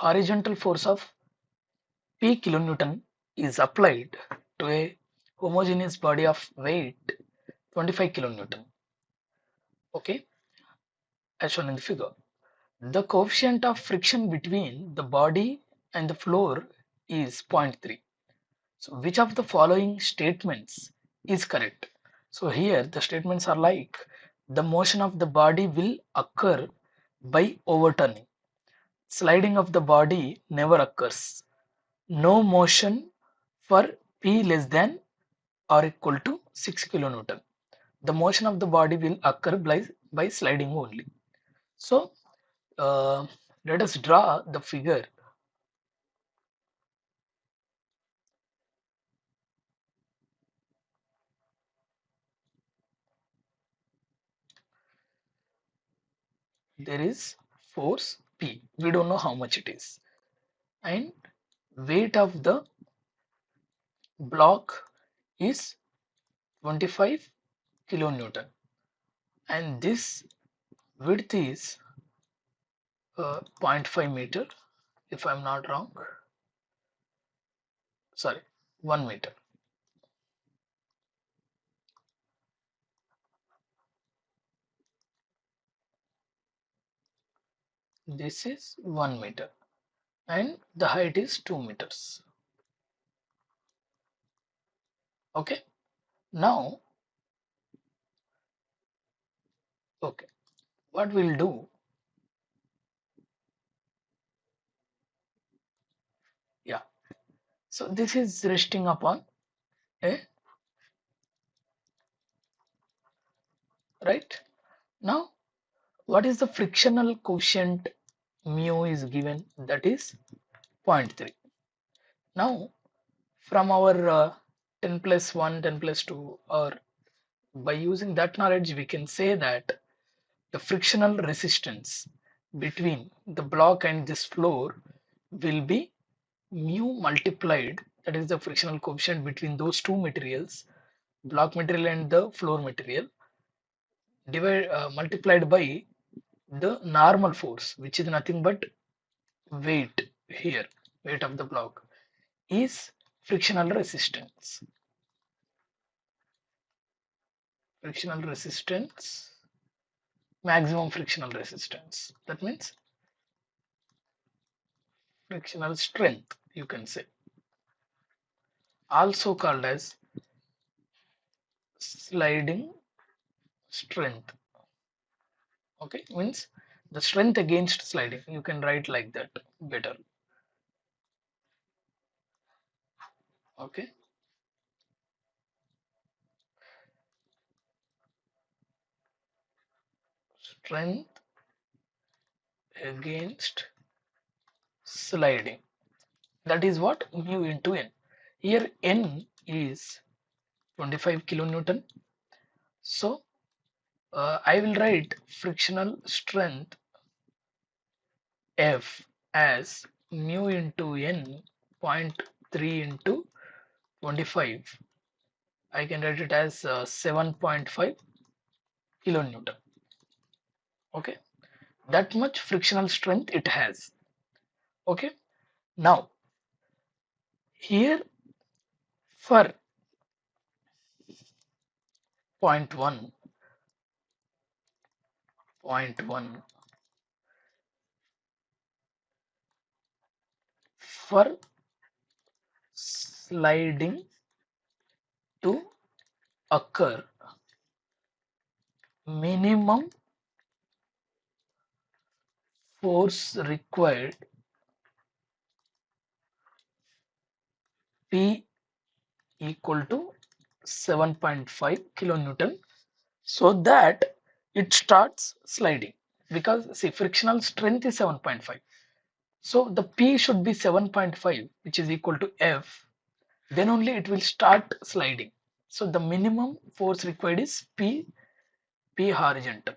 horizontal force of P kilonewton is applied to a homogeneous body of weight 25 kilonewton. Okay, as shown in the figure. The coefficient of friction between the body and the floor is 0.3. So which of the following statements is correct? So here the statements are like the motion of the body will occur by overturning. Sliding of the body never occurs. No motion for P less than or equal to 6 kilonewton. The motion of the body will occur by sliding only. So uh, let us draw the figure. There is force P. We don't know how much it is. And weight of the block is 25 kilonewton. And this width is 0.5 meter, if I'm not wrong. Sorry, 1 meter. This is 1 meter. And the height is 2 meters. Okay. Now, okay, what we'll do, yeah. So this is resting upon a, right? Now, what is the frictional coefficient mu is given, that is 0.3. Now, from our 10 plus 1, 10 plus 2, or by using that knowledge, we can say that the frictional resistance between the block and this floor will be mu multiplied, that is the frictional coefficient between those two materials, block material and the floor material, multiplied by the normal force, which is nothing but weight here, weight of the block, is frictional resistance. Frictional resistance, maximum frictional resistance. That means frictional strength, you can say, also called as sliding strength. Okay, means the strength against sliding. You can write like that better. Okay, strength against sliding. That is what mu into n. Here n is 25 kilonewton. So I will write frictional strength F as mu into n, zero point 0.3 into 25. I can write it as 7.5 kilonewton. Okay, that much frictional strength it has. Okay, now here for point 1, for sliding to occur, minimum force required P equal to 7.5 kilonewton, so that it starts sliding, because see, frictional strength is 7.5, so the P should be 7.5, which is equal to F, then only it will start sliding. So the minimum force required is P horizontal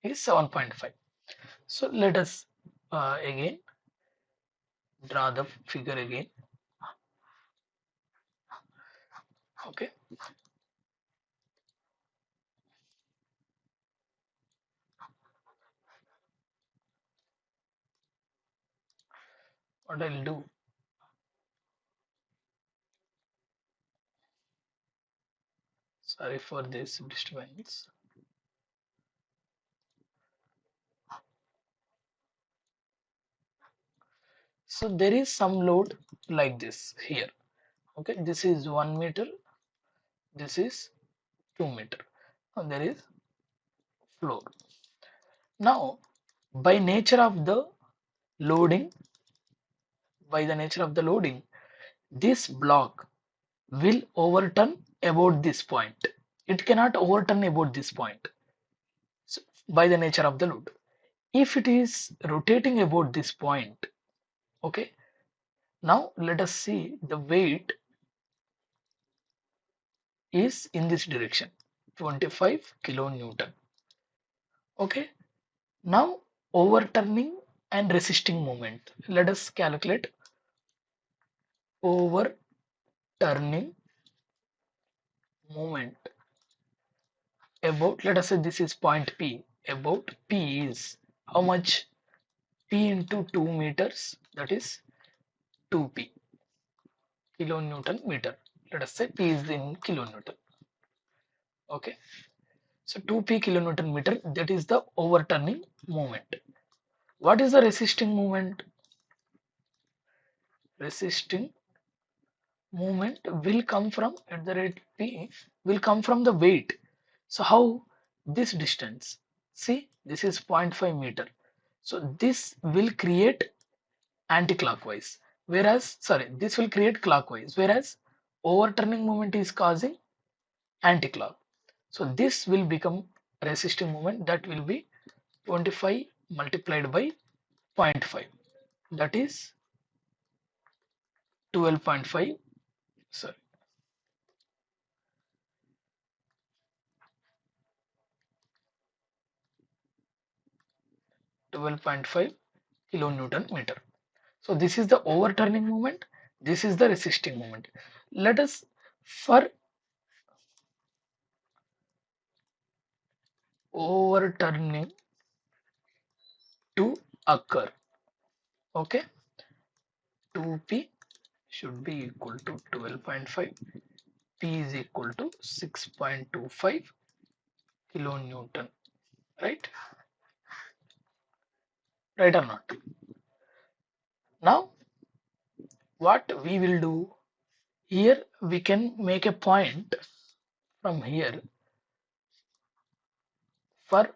is 7.5. So let us again draw the figure again. Okay, what I'll do, sorry for this disturbance. So there is some load like this here. Okay, this is 1 meter, this is 2 meter, and there is floor. Now, by nature of the loading, by the nature of the loading, this block will overturn about this point. It cannot overturn about this point. So, by the nature of the load. If it is rotating about this point, okay, now let us see the weight is in this direction, 25 kilonewton. Okay, now overturning and resisting moment. Let us calculate overturning moment about, let us say this is point P, about P is how much, P into 2 meters, that is 2P kilonewton meter. Let us say P is in kilonewton. Okay, so 2P kilonewton meter, that is the overturning moment. What is the resisting moment? Resisting moment will come from, at the rate P will come from the weight. So how, this distance, see this is 0.5 meter, so this will create anti-clockwise, whereas sorry, this will create clockwise, whereas overturning moment is causing anti-clock. So this will become resisting moment, that will be 25 multiplied by 0.5, that is 12.5, sorry, 12.5 kilonewton meter. So this is the overturning moment, this is the resisting moment. Let us, for overturning to occur, okay, 2P should be equal to 12.5, P is equal to 6.25 kilonewton, right? Right or not? Now, what we will do here, we can make a point from here for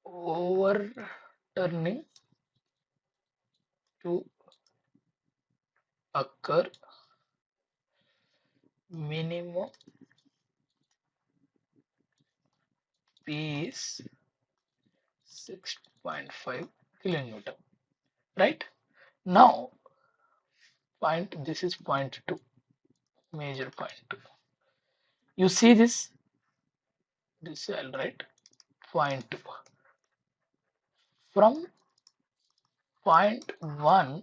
overturning to occur, minimum P is 6.5 kilonewton, right? Now, point, this is point 2, major point 2. You see this I'll write point 2. From point 1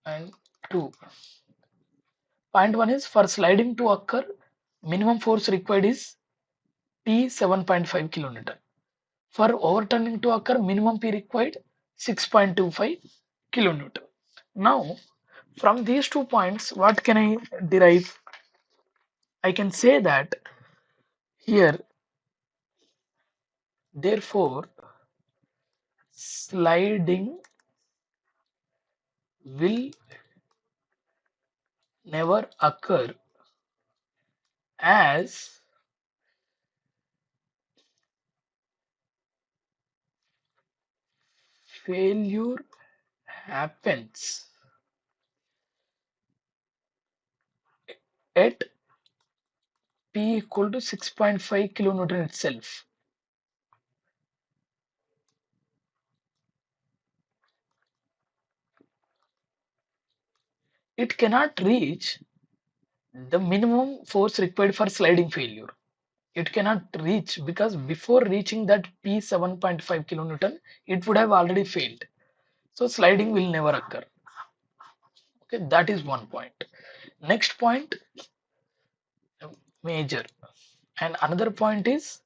and 2. Point 1 is, for sliding to occur, minimum force required is P 7.5 kilonewton. For overturning to occur, minimum P required 6.25 kilonewton. Now, from these 2 points, what can I derive? I can say that here, therefore, sliding will never occur as failure happens at P equal to 6.5 kilonewton itself. It cannot reach the minimum force required for sliding failure. It cannot reach, because before reaching that P 7.5 kilonewton, it would have already failed. So sliding will never occur. Okay, that is one point. Next point, major. And another point is,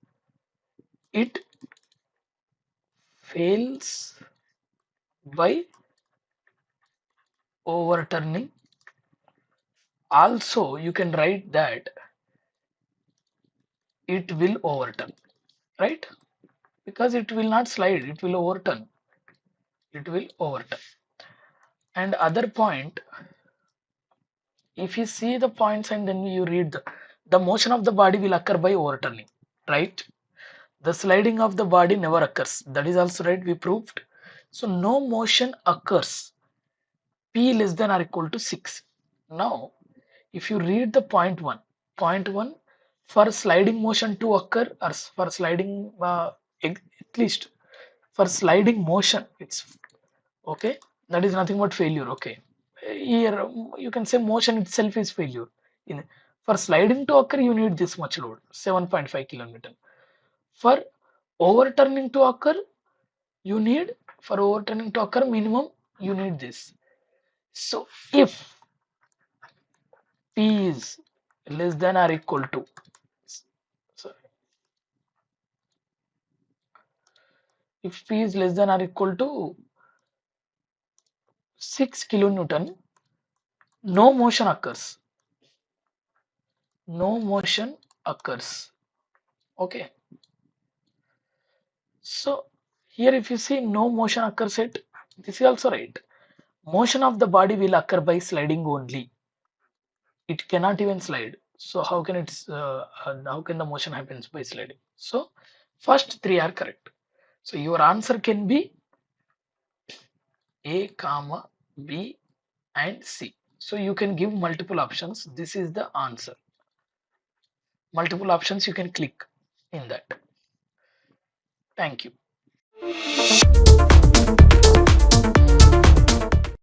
it fails by overturning. Also, you can write that it will overturn, right? Because it will not slide, it will overturn. It will overturn. And other point, if you see the points and then you read the motion of the body will occur by overturning, right? The sliding of the body never occurs. That is also right, we proved. So no motion occurs P less than or equal to 6. Now, if you read the point 1 for sliding motion to occur or for sliding at least for sliding motion, it's okay. That is nothing but failure. Okay, here you can say motion itself is failure. In for sliding to occur, you need this much load, 7.5 kilonewton. For overturning to occur, you need for overturning to occur minimum you need this. So if P is less than or equal to, sorry, if P is less than or equal to 6 kilonewton, no motion occurs. No motion occurs. Okay. So here if you see no motion occurs at, this is also right. Motion of the body will occur by sliding only. It cannot even slide. So how can the motion happens by sliding? So first three are correct. So your answer can be A, comma, B and C. So you can give multiple options. This is the answer. Multiple options you can click in that. Thank you.